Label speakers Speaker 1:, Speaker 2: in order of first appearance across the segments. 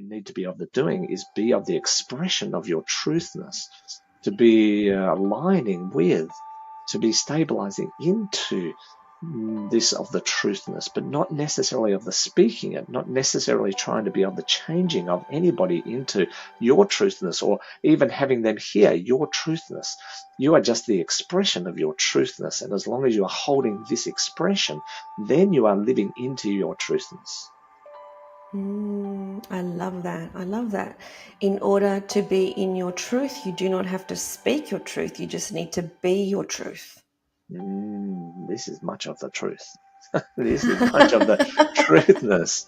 Speaker 1: you need to be of the doing is be of the expression of your truthness, to be aligning with, to be stabilizing into this of the truthness, but not necessarily of the speaking it, not necessarily trying to be of the changing of anybody into your truthness or even having them hear your truthness. You are just the expression of your truthness, and as long as you are holding this expression, then you are living into your truthness.
Speaker 2: I love that. I love that. In order to be in your truth, you do not have to speak your truth. You just need to be your truth.
Speaker 1: This is much of the truth. This is much of the truthness.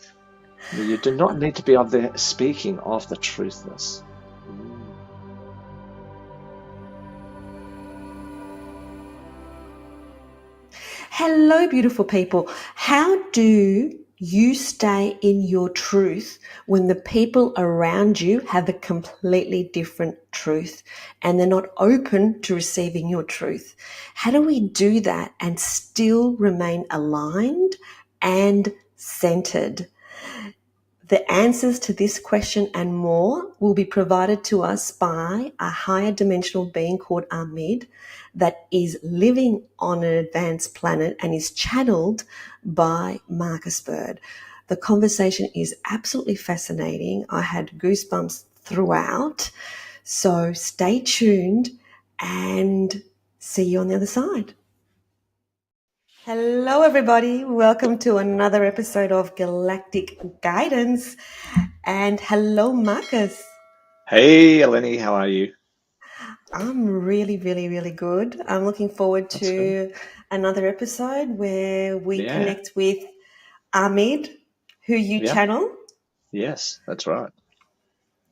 Speaker 1: You do not need to be of the speaking of the truthness.
Speaker 2: Hello, beautiful people. How do you stay in your truth when the people around you have a completely different truth and they're not open to receiving your truth? How do we do that and still remain aligned and centered? The answers to this question and more will be provided to us by a higher dimensional being called Ameed that is living on an advanced planet and is channeled by Marcus Bird. The conversation is absolutely fascinating. I had goosebumps throughout. So stay tuned and see you on the other side. Hello, everybody. Welcome to another episode of Galactic Guidance. And hello, Marcus.
Speaker 1: Hey, Eleni, how are you?
Speaker 2: I'm really, really, really good. I'm looking forward to another episode where we connect with Ameed, who you channel.
Speaker 1: Yes, that's right.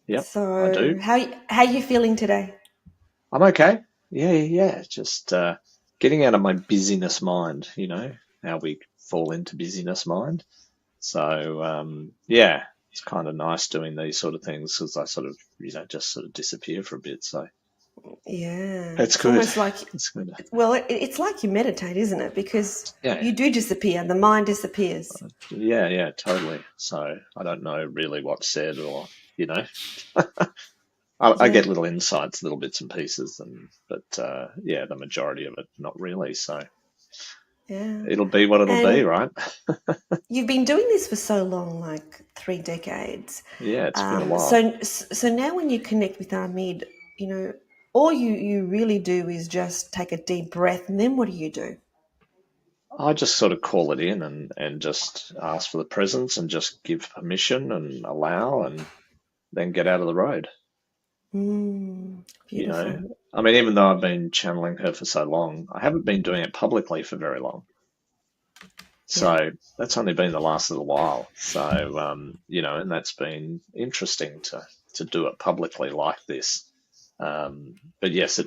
Speaker 1: Yep,
Speaker 2: So
Speaker 1: I do.
Speaker 2: how are you feeling today?
Speaker 1: I'm okay. Yeah. Just getting out of my busyness mind, how we fall into busyness mind. So, yeah, it's kind of nice doing these sort of things because I sort of, just sort of disappear for a bit. So
Speaker 2: Yeah,
Speaker 1: it's
Speaker 2: it's
Speaker 1: good.
Speaker 2: almost like,
Speaker 1: It's good.
Speaker 2: well, it's like you meditate, isn't it? Because
Speaker 1: Yeah.
Speaker 2: you do disappear, the mind disappears.
Speaker 1: Yeah, totally. So I don't know really what's said or, I get little insights, little bits and pieces, but yeah, the majority of it, not really. So
Speaker 2: Yeah.
Speaker 1: it'll be what it'll be,
Speaker 2: And
Speaker 1: right?
Speaker 2: you've been doing this for so long, like 3 decades.
Speaker 1: Yeah, it's been a while.
Speaker 2: So now when you connect with Ahmed, all you really do is just take a deep breath, and then what do you do?
Speaker 1: I just sort of call it in and just ask for the presence and just give permission and allow and then get out of the road. You
Speaker 2: Beautiful.
Speaker 1: know, I mean, even though I've been channeling her for so long, I haven't been doing it publicly for very long.
Speaker 2: Yeah.
Speaker 1: So that's only been the last little while. So, and that's been interesting to do it publicly like this. But yes,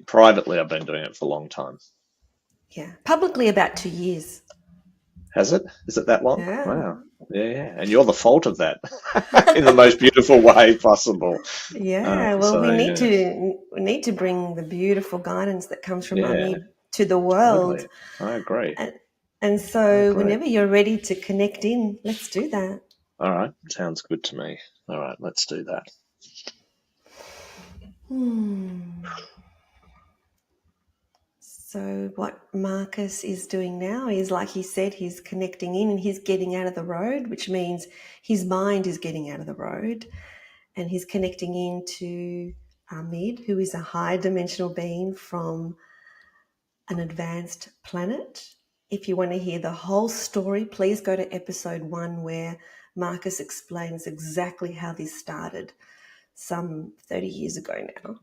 Speaker 1: privately, I've been doing it for a long time.
Speaker 2: Yeah. Publicly about 2 years.
Speaker 1: Has it? Is it that long?
Speaker 2: Yeah.
Speaker 1: Wow. Yeah. And you're the fault of that in the most beautiful way possible.
Speaker 2: Yeah. Well,
Speaker 1: So,
Speaker 2: we need to bring the beautiful guidance that comes from
Speaker 1: yeah,
Speaker 2: Ahmed to the world.
Speaker 1: totally. I agree.
Speaker 2: And
Speaker 1: I
Speaker 2: so
Speaker 1: agree.
Speaker 2: whenever you're ready to connect in, let's do that.
Speaker 1: All right. Sounds good to me. All right. Let's do that.
Speaker 2: So what Marcus is doing now is, like he said, he's connecting in and he's getting out of the road, which means his mind is getting out of the road, and he's connecting into Ameed, who is a high dimensional being from an advanced planet. If you want to hear the whole story, please go to episode 1 where Marcus explains exactly how this started some 30 years ago now.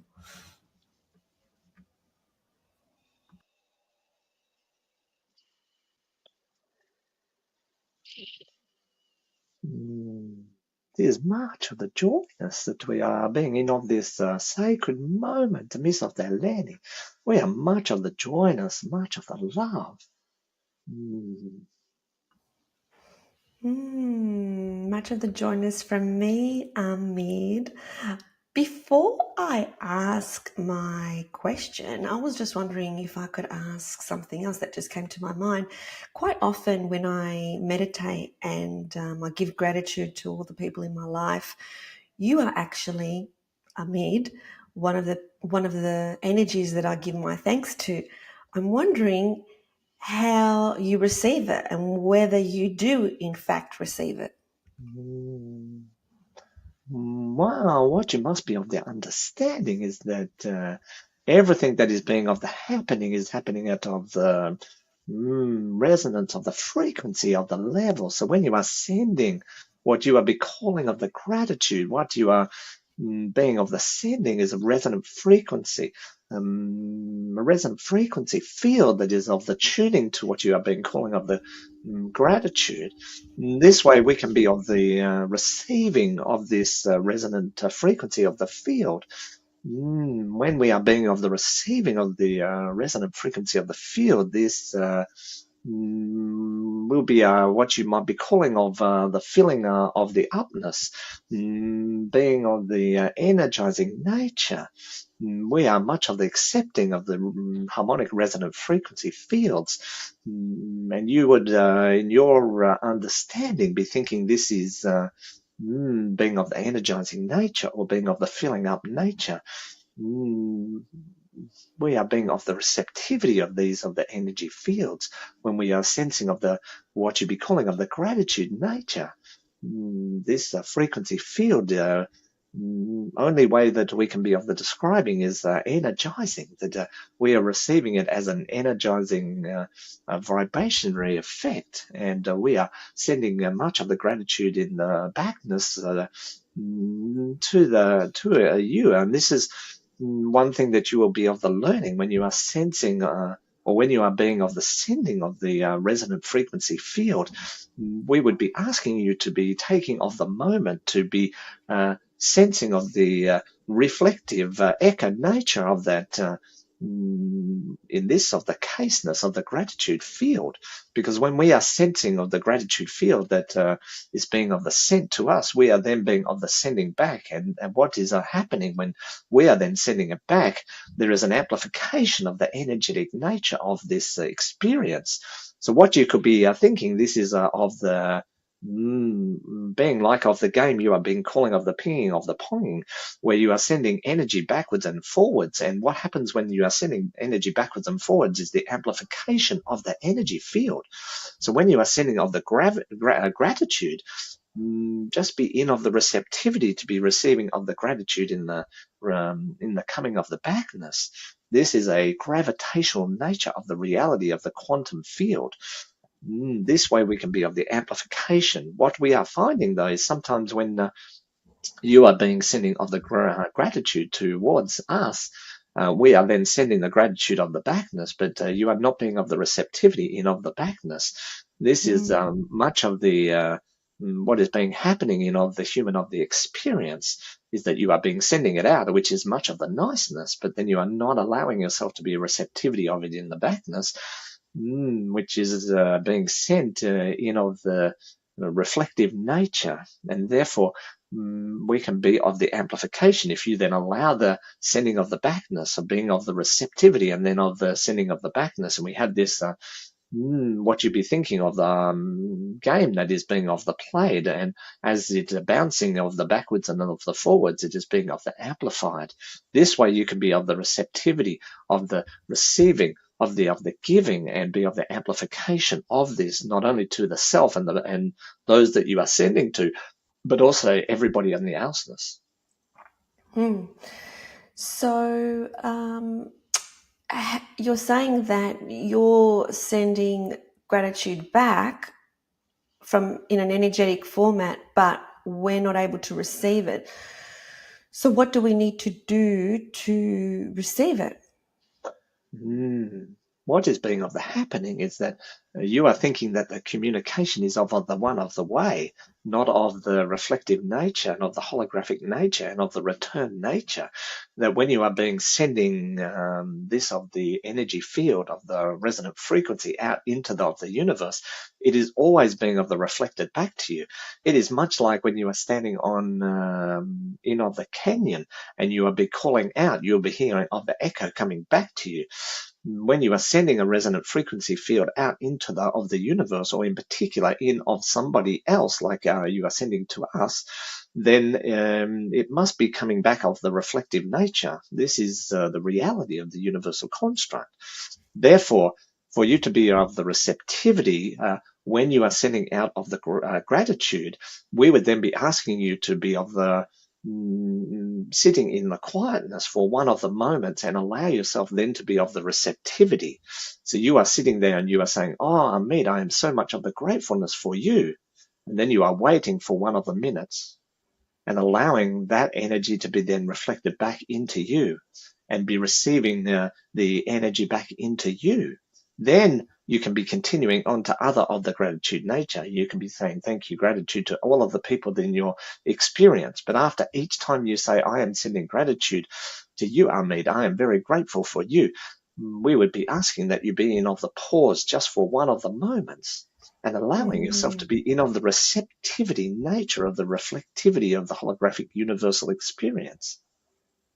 Speaker 1: There's much of the joyness that we are being in of this sacred moment, the midst of the Eleni. We are much of the joyness, much of the love.
Speaker 2: Much of the joyness from me, Ameed. Before I ask my question, I was just wondering if I could ask something else that just came to my mind. Quite often, when I meditate and I give gratitude to all the people in my life, you are actually, Ameed, one of the energies that I give my thanks to. I'm wondering how you receive it and whether you do, in fact, receive it.
Speaker 1: Mm. Wow, what you must be of the understanding is that everything that is being of the happening is happening out of the resonance of the frequency of the level. So when you are sending what you are be calling of the gratitude, what you are being of the sending is a resonant frequency, a resonant frequency field that is of the tuning to what you are being calling of the gratitude. This way we can be of the receiving of this resonant frequency of the field. When we are being of the receiving of the resonant frequency of the field, this will be what you might be calling of the feeling of the upness, being of the energizing nature. We are much of the accepting of the harmonic resonant frequency fields. And you would, in your understanding, be thinking this is being of the energizing nature or being of the filling up nature. We are being of the receptivity of these of the energy fields when we are sensing of the what you be calling of the gratitude nature. This frequency field, only way that we can be of the describing is energizing, that we are receiving it as an energizing vibrationary effect, and we are sending much of the gratitude in the backness to you. And this is one thing that you will be of the learning when you are sensing or when you are being of the sending of the resonant frequency field. We would be asking you to be taking of the moment to be sensing of the reflective echo nature of that in this of the caseness of the gratitude field, because when we are sensing of the gratitude field that is being of the sent to us, we are then being of the sending back, and what is happening when we are then sending it back, there is an amplification of the energetic nature of this experience. So what you could be thinking, this is of the being like of the game you are being calling of the pinging of the ponging, where you are sending energy backwards and forwards. And what happens when you are sending energy backwards and forwards is the amplification of the energy field. So when you are sending of the gratitude, just be in of the receptivity to be receiving of the gratitude in the coming of the backness. This is a gravitational nature of the reality of the quantum field. This way we can be of the amplification. What we are finding though is sometimes when you are being sending of the gratitude towards us, we are then sending the gratitude of the backness, but you are not being of the receptivity in of the backness. This is much of the what is being happening in of the human of the experience, is that you are being sending it out, which is much of the niceness, but then you are not allowing yourself to be a receptivity of it in the backness, which is being sent in of the reflective nature, and therefore we can be of the amplification if you then allow the sending of the backness of being of the receptivity and then of the sending of the backness. And we had this what you'd be thinking of the game that is being of the played, and as it's bouncing of the backwards and of the forwards, it is being of the amplified. This way you can be of the receptivity of the receiving of the giving, and be of the amplification of this, not only to the self and those that you are sending to, but also everybody in the ouseness.
Speaker 2: So you're saying that you're sending gratitude back from in an energetic format, but we're not able to receive it. So what do we need to do to receive it?
Speaker 1: What is being of the happening is that you are thinking that the communication is of the one of the way, not of the reflective nature and of the holographic nature and of the return nature. That when you are being sending this of the energy field of the resonant frequency out into of the universe, it is always being of the reflected back to you. It is much like when you are standing on in of the canyon and you will be calling out, you'll be hearing of the echo coming back to you. When you are sending a resonant frequency field out into the universe, or in particular in of somebody else, like you are sending to us, then it must be coming back of the reflective nature. This is the reality of the universal construct. Therefore, for you to be of the receptivity, when you are sending out of the gratitude, we would then be asking you to be of the sitting in the quietness for one of the moments and allow yourself then to be of the receptivity. So you are sitting there and you are saying, oh, Ameed, I am so much of the gratefulness for you. And then you are waiting for one of the minutes and allowing that energy to be then reflected back into you and be receiving the energy back into you. Then you can be continuing on to other of the gratitude nature. You can be saying thank you, gratitude to all of the people in your experience. But after each time you say, I am sending gratitude to you, Ameed, I am very grateful for you, we would be asking that you be in of the pause just for one of the moments and allowing yourself to be in of the receptivity nature of the reflectivity of the holographic universal experience.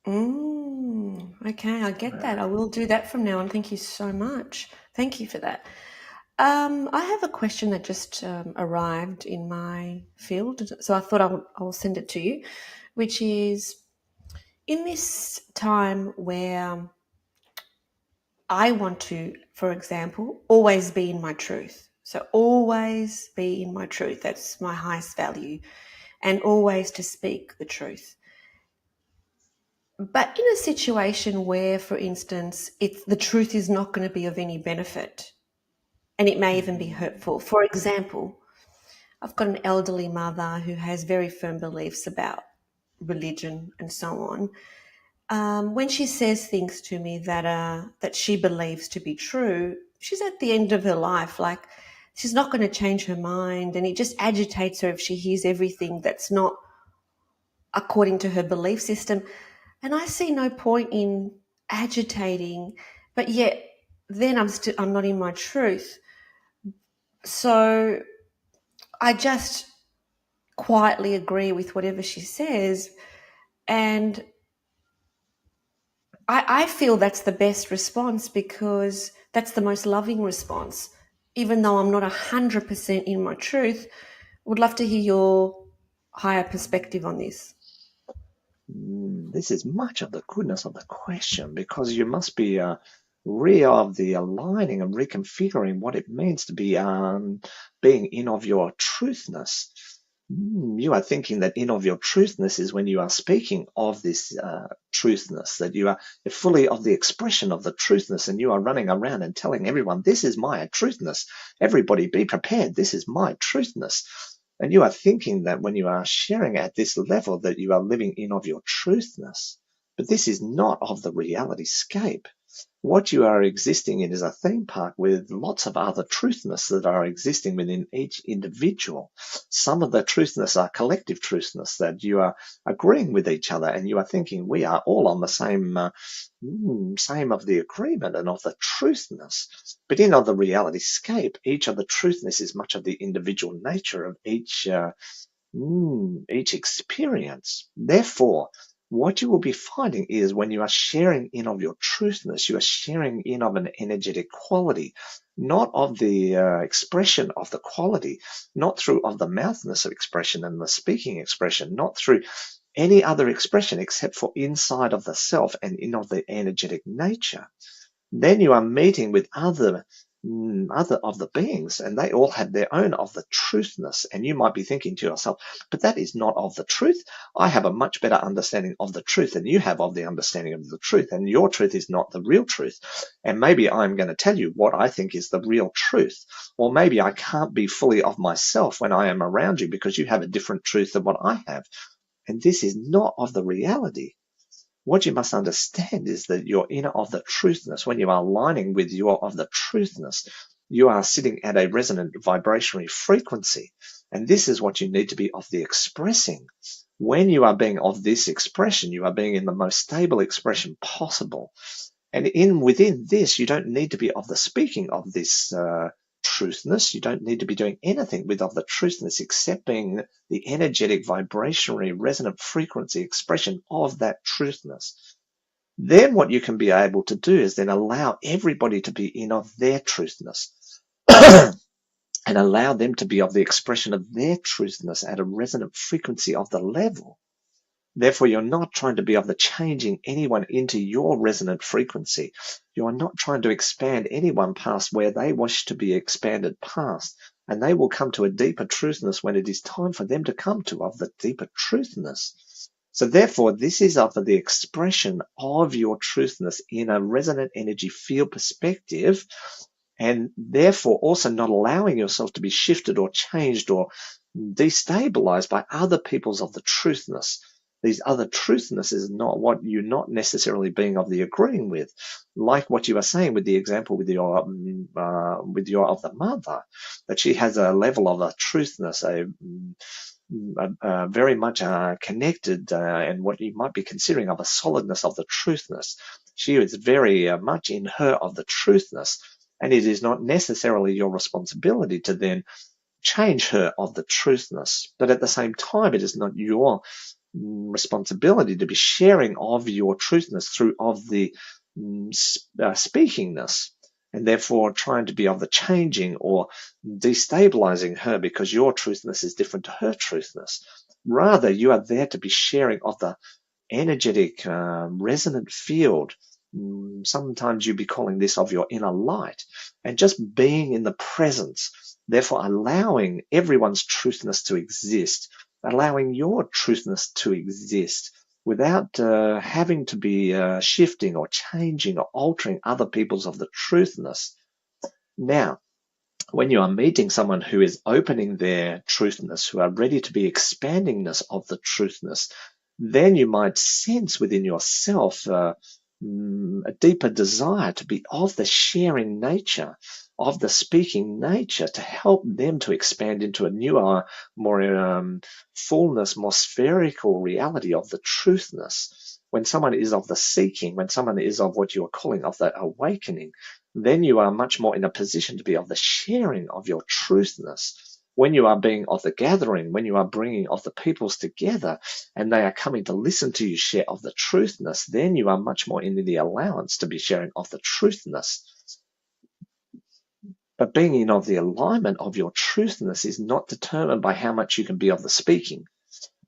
Speaker 2: Okay, I get that. I will do that from now on. Thank you so much. Thank you for that. I have a question that just arrived in my field, so I thought I'll send it to you, which is, in this time where I want to, for example, always be in my truth. So always be in my truth. That's my highest value. And always to speak the truth. But in a situation where, for instance, the truth is not going to be of any benefit, and it may even be hurtful. For example, I've got an elderly mother who has very firm beliefs about religion and so on. When she says things to me that she believes to be true, she's at the end of her life. Like, she's not going to change her mind, and it just agitates her if she hears everything that's not according to her belief system. And I see no point in agitating, but yet then I'm not in my truth. So I just quietly agree with whatever she says, and I feel that's the best response, because that's the most loving response. Even though I'm not 100% in my truth, would love to hear your higher perspective on this.
Speaker 1: This is much of the goodness of the question, because you must be of the aligning and reconfiguring what it means to be being in of your truthness. You are thinking that in of your truthness is when you are speaking of this truthness, that you are fully of the expression of the truthness, and you are running around and telling everyone, this is my truthness. Everybody be prepared. This is my truthness. And you are thinking that when you are sharing at this level that you are living in of your truthness. But this is not of the reality scape. What you are existing in is a theme park with lots of other truthness that are existing within each individual. Some of the truthness are collective truthness, that you are agreeing with each other and you are thinking we are all on the same of the agreement and of the truthness. But in of the reality scape, each of the truthness is much of the individual nature of each experience. Therefore, what you will be finding is when you are sharing in of your truthness, you are sharing in of an energetic quality, not of the expression of the quality, not through of the mouthness of expression and the speaking expression, not through any other expression except for inside of the self and in of the energetic nature. Then you are meeting with other of the beings, and they all have their own of the truthness. And you might be thinking to yourself, but that is not of the truth. I have a much better understanding of the truth than you have of the understanding of the truth, and your truth is not the real truth. And maybe I'm going to tell you what I think is the real truth. Or maybe I can't be fully of myself when I am around you because you have a different truth than what I have. And this is not of the reality. what you must understand is that you're in of the truthness. When you are aligning with your of the truthness, you are sitting at a resonant vibrationary frequency. And this is what you need to be of the expressing. When you are being of this expression, you are being in the most stable expression possible. And within this, you don't need to be of the speaking of this truthness. You don't need to be doing anything with of the truthness except being the energetic, vibrationary, resonant frequency expression of that truthness. Then what you can be able to do is then allow everybody to be in of their truthness and allow them to be of the expression of their truthness at a resonant frequency of the level. Therefore, you're not trying to be of the changing anyone into your resonant frequency. You are not trying to expand anyone past where they wish to be expanded past. And they will come to a deeper truthness when it is time for them to come to of the deeper truthness. So therefore, this is of the expression of your truthness in a resonant energy field perspective, and therefore also not allowing yourself to be shifted or changed or destabilized by other people's of the truthness. These other truthness is not what you're not necessarily being of the agreeing with, like what you were saying with the example with your of the mother, that she has a level of a truthness, very much connected, and what you might be considering of a solidness of the truthness. She is very much in her of the truthness, and it is not necessarily your responsibility to then change her of the truthness. But at the same time, it is not your responsibility to be sharing of your truthness through of the speakingness, and therefore trying to be of the changing or destabilizing her because your truthness is different to her truthness. Rather, you are there to be sharing of the energetic resonant field. Sometimes you'd be calling this of your inner light, and just being in the presence, therefore allowing everyone's truthness to exist, allowing your truthness to exist without having to be shifting or changing or altering other people's of the truthness. Now, when you are meeting someone who is opening their truthness, who are ready to be expandingness of the truthness, then you might sense within yourself a deeper desire to be of the sharing nature, of the speaking nature, to help them to expand into a newer, more fullness, more spherical reality of the truthness. When someone is of the seeking, when someone is of what you are calling of the awakening, then you are much more in a position to be of the sharing of your truthness. When you are being of the gathering, when you are bringing of the peoples together, and they are coming to listen to you share of the truthness, then you are much more in the allowance to be sharing of the truthness. But being in of the alignment of your truthness is not determined by how much you can be of the speaking,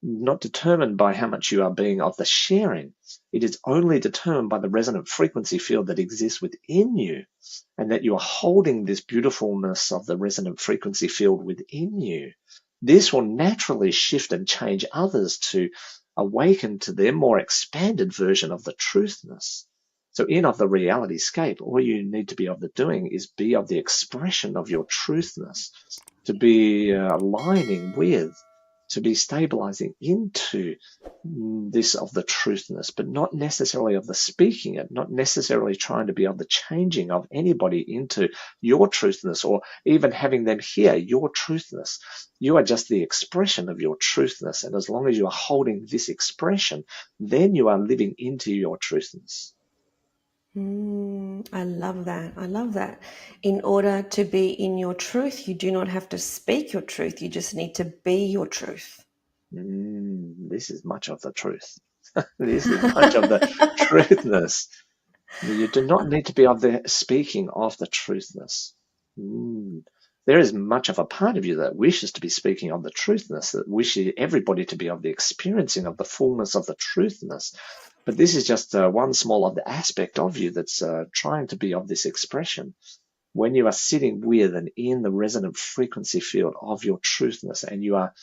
Speaker 1: not determined by how much you are being of the sharing. It is only determined by the resonant frequency field that exists within you, and that you are holding this beautifulness of the resonant frequency field within you. This will naturally shift and change others to awaken to their more expanded version of the truthness. So in of the reality scape, all you need to be of the doing is be of the expression of your truthness, to be aligning with, to be stabilizing into this of the truthness, but not necessarily of the speaking it, not necessarily trying to be of the changing of anybody into your truthness, or even having them hear your truthness. You are just the expression of your truthness, and as long as you are holding this expression, then you are living into your truthness.
Speaker 2: I love that. I love that. In order to be in your truth, you do not have to speak your truth. You just need to be your truth.
Speaker 1: This is much of the truth. This is much of the truthness. You do not need to be of the speaking of the truthness. There is much of a part of you that wishes to be speaking of the truthness, that wishes everybody to be of the experiencing of the fullness of the truthness. But this is just one small of the aspect of you that's trying to be of this expression. When you are sitting with and in the resonant frequency field of your truthness, and you are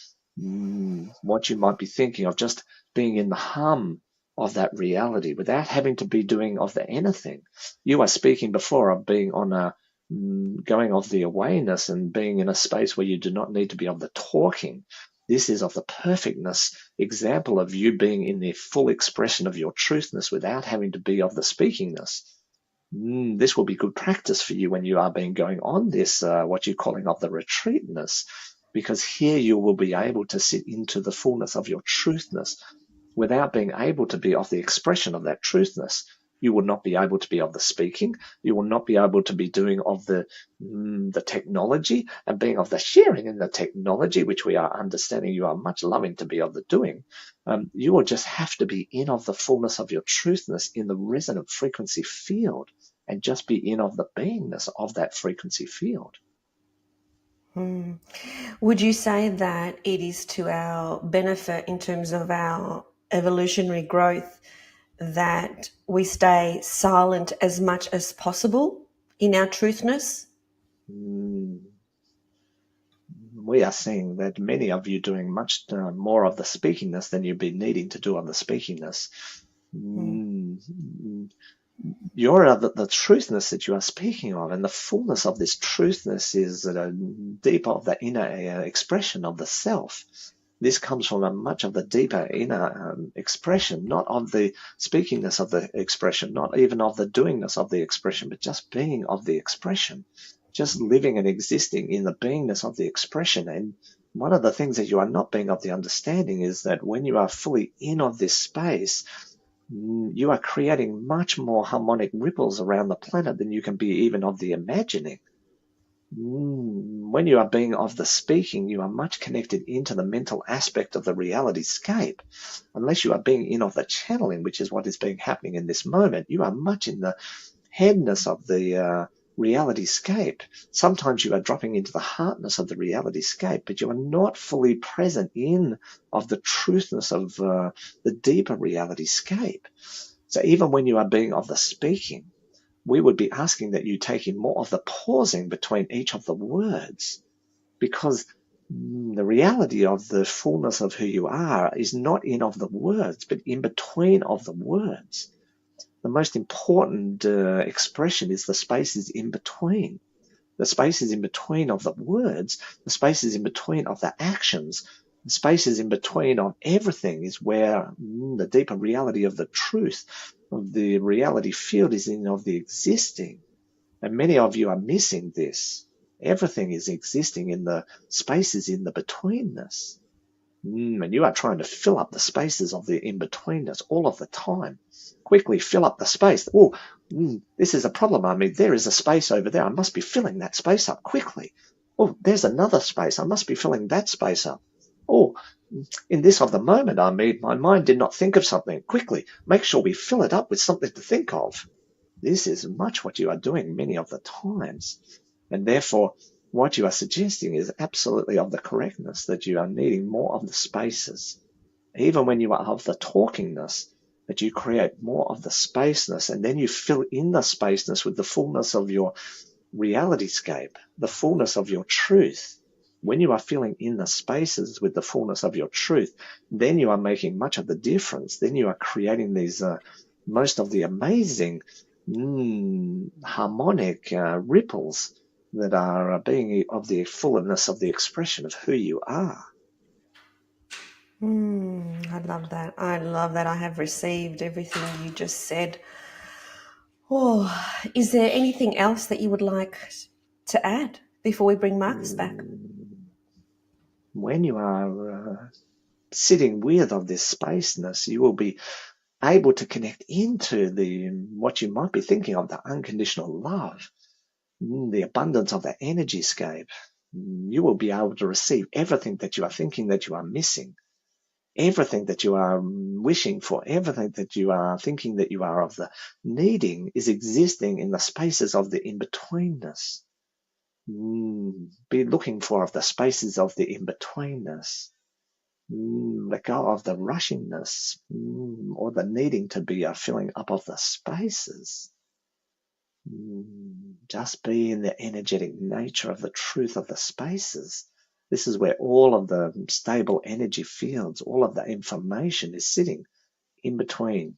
Speaker 1: what you might be thinking of just being in the hum of that reality without having to be doing of the anything. You are speaking before of being on a going of the awareness and being in a space where you do not need to be of the talking. This is of the perfectness example of you being in the full expression of your truthness without having to be of the speakingness. This will be good practice for you when you are going on this, what you're calling of the retreatness, because here you will be able to sit into the fullness of your truthness without being able to be of the expression of that truthness. You will not be able to be of the speaking. You will not be able to be doing of the technology and being of the sharing in the technology, which we are understanding you are much loving to be of the doing. You will just have to be in of the fullness of your truthness in the resonant frequency field and just be in of the beingness of that frequency field.
Speaker 2: Would you say that it is to our benefit in terms of our evolutionary growth that we stay silent as much as possible in our truthness?
Speaker 1: We are seeing that many of you doing much more of the speakingness than you've been needing to do on the speakingness. You're the truthness that you are speaking of, and the fullness of this truthness is deep of the inner expression of the self. This comes from a much of the deeper inner expression, not of the speakingness of the expression, not even of the doingness of the expression, but just being of the expression, just living and existing in the beingness of the expression. And one of the things that you are not being of the understanding is that when you are fully in of this space, you are creating much more harmonic ripples around the planet than you can be even of the imagining. When you are being of the speaking, you are much connected into the mental aspect of the reality scape. Unless you are being in of the channeling, which is what is being happening in this moment, you are much in the headness of the reality scape. Sometimes you are dropping into the heartness of the reality scape, but you are not fully present in of the truthness of the deeper reality scape. So even when you are being of the speaking, we would be asking that you take in more of the pausing between each of the words, because the reality of the fullness of who you are is not in of the words, but in between of the words. The most important expression is the spaces in between. The spaces in between of the words, the spaces in between of the actions, the spaces in between of everything is where the deeper reality of the truth of the reality field is in of the existing. And many of you are missing this. Everything is existing in the spaces in the betweenness. And you are trying to fill up the spaces of the in-betweenness all of the time. Quickly fill up the space. Oh, this is a problem, Ameed. There is a space over there. I must be filling that space up quickly. Oh, there's another space. I must be filling that space up. Oh, in this of the moment, Ameed, my mind did not think of something. Quickly, make sure we fill it up with something to think of. This is much what you are doing many of the times. And therefore, what you are suggesting is absolutely of the correctness, that you are needing more of the spaces. Even when you are of the talkingness, that you create more of the spaceness, and then you fill in the spaceness with the fullness of your realityscape, the fullness of your truth. When you are filling in the spaces with the fullness of your truth, then you are making much of the difference. Then you are creating these most of the amazing harmonic ripples that are being of the fullness of the expression of who you are.
Speaker 2: I love that. I love that. I have received everything you just said. Oh, is there anything else that you would like to add before we bring Marcus back?
Speaker 1: When you are sitting with of this spaceness, you will be able to connect into the what you might be thinking of, the unconditional love, the abundance of the energy scape. You will be able to receive everything that you are thinking that you are missing, everything that you are wishing for, everything that you are thinking that you are of the needing is existing in the spaces of the in-betweenness. Be looking for of the spaces of the in-betweenness. Let go of the rushingness or the needing to be a filling up of the spaces. Just be in the energetic nature of the truth of the spaces. This is where all of the stable energy fields, all of the information is sitting in between,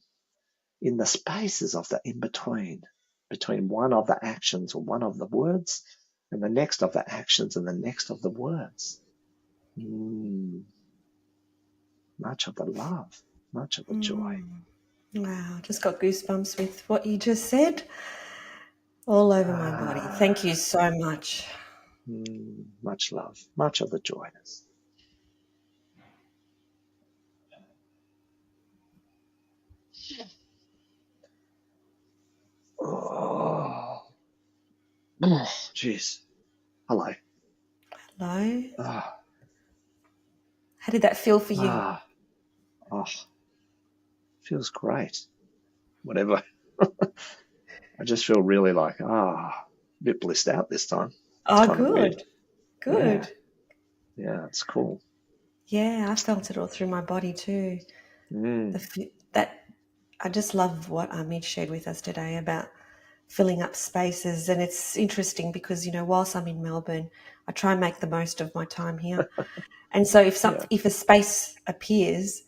Speaker 1: in the spaces of the in-between, between one of the actions or one of the words and the next of the actions and the next of the words. much of the love, much of the joy.
Speaker 2: Wow, just got goosebumps with what you just said all over my body. Thank you so much.
Speaker 1: Much love, much of the joyness. Oh, jeez. Hello.
Speaker 2: Hello.
Speaker 1: Ah,
Speaker 2: How did that feel for you?
Speaker 1: oh, feels great. Whatever. I just feel really like, a bit blissed out this time. It's
Speaker 2: Oh,
Speaker 1: kind of weird.
Speaker 2: good.
Speaker 1: Yeah, it's cool.
Speaker 2: Yeah, I felt it all through my body too. That I just love what Ameed shared with us today about filling up spaces, and it's interesting because whilst I'm in Melbourne, I try and make the most of my time here. And so if a space appears,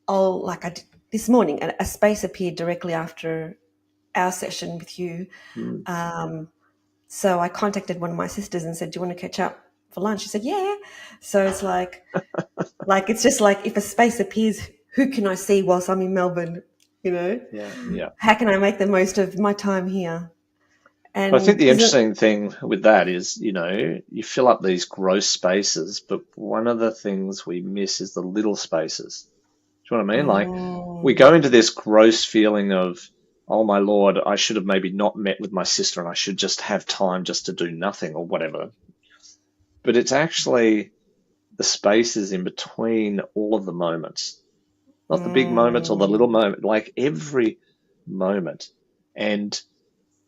Speaker 2: this morning a space appeared directly after our session with you. So I contacted one of my sisters and said, "Do you want to catch up for lunch?" She said, "Yeah." So it's like it's just like if a space appears, who can I see whilst I'm in Melbourne?
Speaker 1: Yeah.
Speaker 2: How can I make the most of my time here?
Speaker 1: I think
Speaker 2: And
Speaker 1: the interesting thing with that is, you fill up these gross spaces, but one of the things we miss is the little spaces. Do you know what I mean? Like, we go into this gross feeling of, oh my Lord, I should have maybe not met with my sister and I should just have time just to do nothing or whatever. But it's actually the spaces in between all of the moments, not the big moments or the little moment, like every moment. And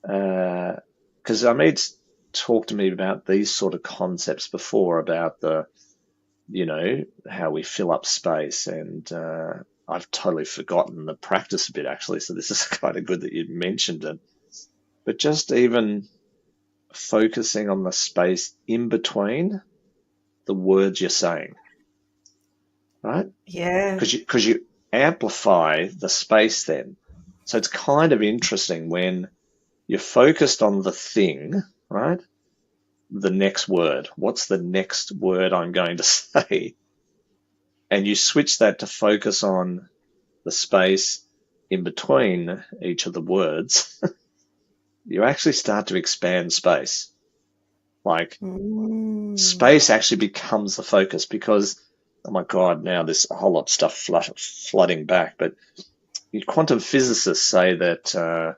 Speaker 1: because Ameed's talked to me about these sort of concepts before about how we fill up space, and I've totally forgotten the practice a bit actually. So this is kind of good that you mentioned it. But just even focusing on the space in between the words you're saying, right?
Speaker 2: yeah,
Speaker 1: Because you amplify the space then. So it's kind of interesting when you're focused on the thing, right? The next word. What's the next word I'm going to say? And you switch that to focus on the space in between each of the words. You actually start to expand space. Like, space actually becomes the focus because, oh my God, now there's a whole lot of stuff flooding back. But quantum physicists say that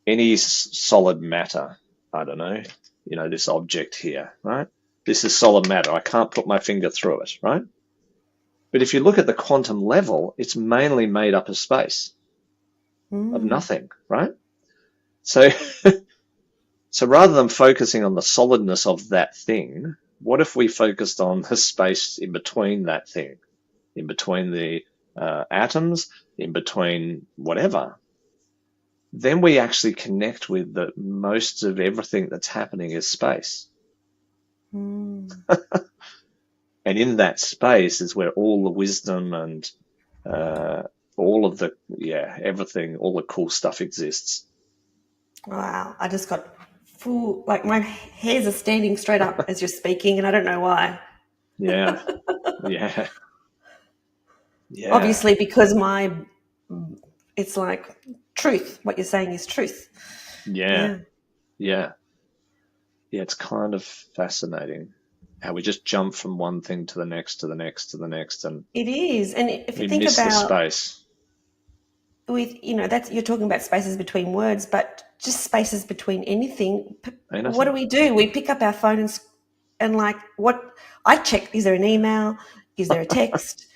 Speaker 1: any solid matter, I don't know, this object here, right? This is solid matter. I can't put my finger through it, right? But if you look at the quantum level, it's mainly made up of space, of nothing, right? So, so rather than focusing on the solidness of that thing, what if we focused on the space in between that thing, in between the atoms, in between whatever? Then we actually connect with that most of everything that's happening is space. And in that space is where all the wisdom and all of the, everything, all the cool stuff exists.
Speaker 2: Wow, I just got full, like my hairs are standing straight up as you're speaking, and I don't know why.
Speaker 1: Yeah.
Speaker 2: Obviously, because it's like truth. What you're saying is truth.
Speaker 1: Yeah. It's kind of fascinating how we just jump from one thing to the next, to the next, to the next, and
Speaker 2: It is. And if you
Speaker 1: we
Speaker 2: think
Speaker 1: miss the
Speaker 2: about
Speaker 1: space.
Speaker 2: that's, you're talking about spaces between words, but just spaces between anything.
Speaker 1: Anything.
Speaker 2: What do? We pick up our phone and like, what I check, is there an email? Is there a text?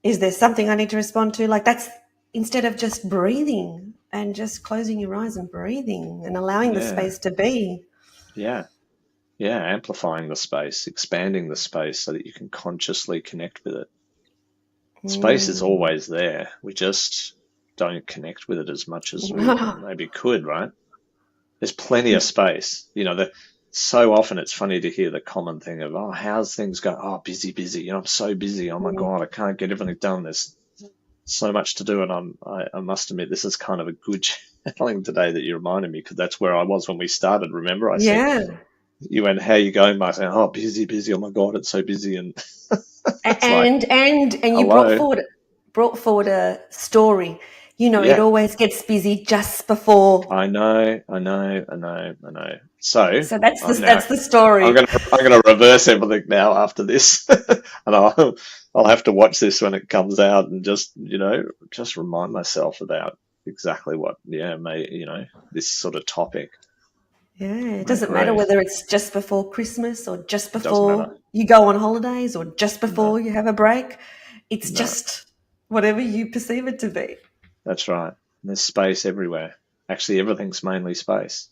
Speaker 2: Is there something I need to respond to? Like, that's instead of just breathing and just closing your eyes and breathing and allowing the space to be.
Speaker 1: Yeah, amplifying the space, expanding the space so that you can consciously connect with it. Space is always there. We just don't connect with it as much as we maybe could, right? There's plenty of space. So often it's funny to hear the common thing of, oh, how's things go? Oh, busy. I'm so busy. Oh my God, I can't get everything done. There's so much to do. And I must admit, this is kind of a good channeling today that you reminded me, because that's where I was when we started. Remember, I said, you went, how you going, Mark? Saying, oh, busy. Oh my God, it's so busy. And
Speaker 2: and you brought forward brought forward a story. You know, it
Speaker 1: Yeah.
Speaker 2: always gets busy just before.
Speaker 1: I know. So
Speaker 2: So that's
Speaker 1: I'm
Speaker 2: the story.
Speaker 1: gonna reverse everything now after this, and I'll have to watch this when it comes out and just remind myself about exactly what this sort of topic.
Speaker 2: Yeah, it
Speaker 1: I
Speaker 2: doesn't matter
Speaker 1: agree.
Speaker 2: whether it's just before Christmas or just
Speaker 1: It doesn't matter.
Speaker 2: before you go on holidays or just
Speaker 1: No,
Speaker 2: before you have a break. It's
Speaker 1: no,
Speaker 2: just whatever you perceive it to be.
Speaker 1: that's right. There's space everywhere. Actually, everything's mainly space.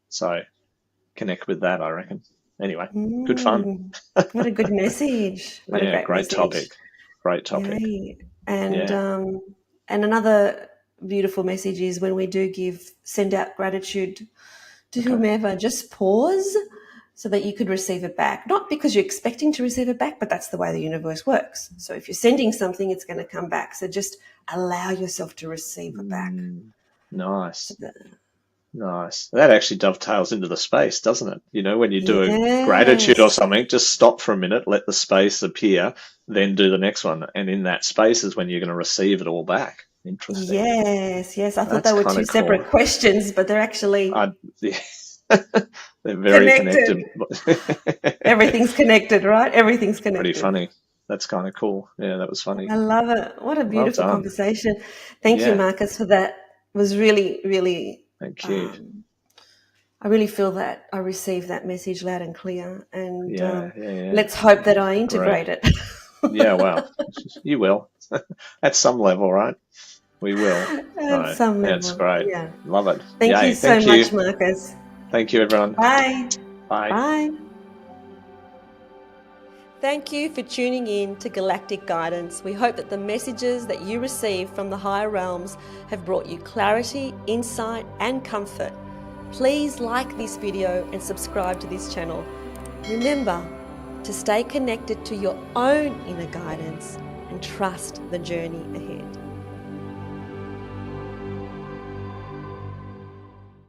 Speaker 1: So connect with that, I reckon. Anyway, good fun.
Speaker 2: What a good message. What a
Speaker 1: Yeah,
Speaker 2: great
Speaker 1: great
Speaker 2: message.
Speaker 1: topic. Great topic.
Speaker 2: Yay. And
Speaker 1: Yeah.
Speaker 2: and another beautiful message is when we do send out gratitude to
Speaker 1: Okay.
Speaker 2: whomever, just pause so that you could receive it back. Not because you're expecting to receive it back, but that's the way the universe works. So if you're sending something, it's going to come back. So just allow yourself to receive it back. So
Speaker 1: Nice. Nice. That actually dovetails into the space, doesn't it? You know, when you do a gratitude or
Speaker 2: yes.
Speaker 1: something, just stop for a minute, let the space appear, then do the next one. And in that space is when you're going to receive it all back. Interesting.
Speaker 2: Yes. I thought
Speaker 1: That's
Speaker 2: they were
Speaker 1: kind
Speaker 2: two
Speaker 1: of cool.
Speaker 2: separate questions, but they're actually
Speaker 1: Yeah. They're very
Speaker 2: connected.
Speaker 1: connected.
Speaker 2: Everything's connected, right? Everything's
Speaker 1: Pretty
Speaker 2: connected.
Speaker 1: funny. That's kind of cool. Yeah, that was funny.
Speaker 2: I love it. What a
Speaker 1: Well
Speaker 2: beautiful
Speaker 1: done.
Speaker 2: conversation. Thank you,
Speaker 1: Yeah.
Speaker 2: Marcus, for that. It was really, really,
Speaker 1: Thank you.
Speaker 2: I really feel that I received that message loud and clear. And
Speaker 1: Yeah.
Speaker 2: let's hope that I
Speaker 1: Agree.
Speaker 2: integrate it.
Speaker 1: Yeah, well, you will. At some level, right? We will.
Speaker 2: At
Speaker 1: So,
Speaker 2: some
Speaker 1: yeah, it's
Speaker 2: level.
Speaker 1: great.
Speaker 2: Yeah.
Speaker 1: Love it.
Speaker 2: Thank you
Speaker 1: Yay.
Speaker 2: so
Speaker 1: Thank you.
Speaker 2: much, Marcus.
Speaker 1: Thank you, everyone.
Speaker 2: Bye.
Speaker 1: Bye.
Speaker 2: Bye. Thank you for tuning in to Galactic Guidance. We hope that the messages that you receive from the higher realms have brought you clarity, insight, and comfort. Please like this video and subscribe to this channel. Remember to stay connected to your own inner guidance and trust the journey ahead.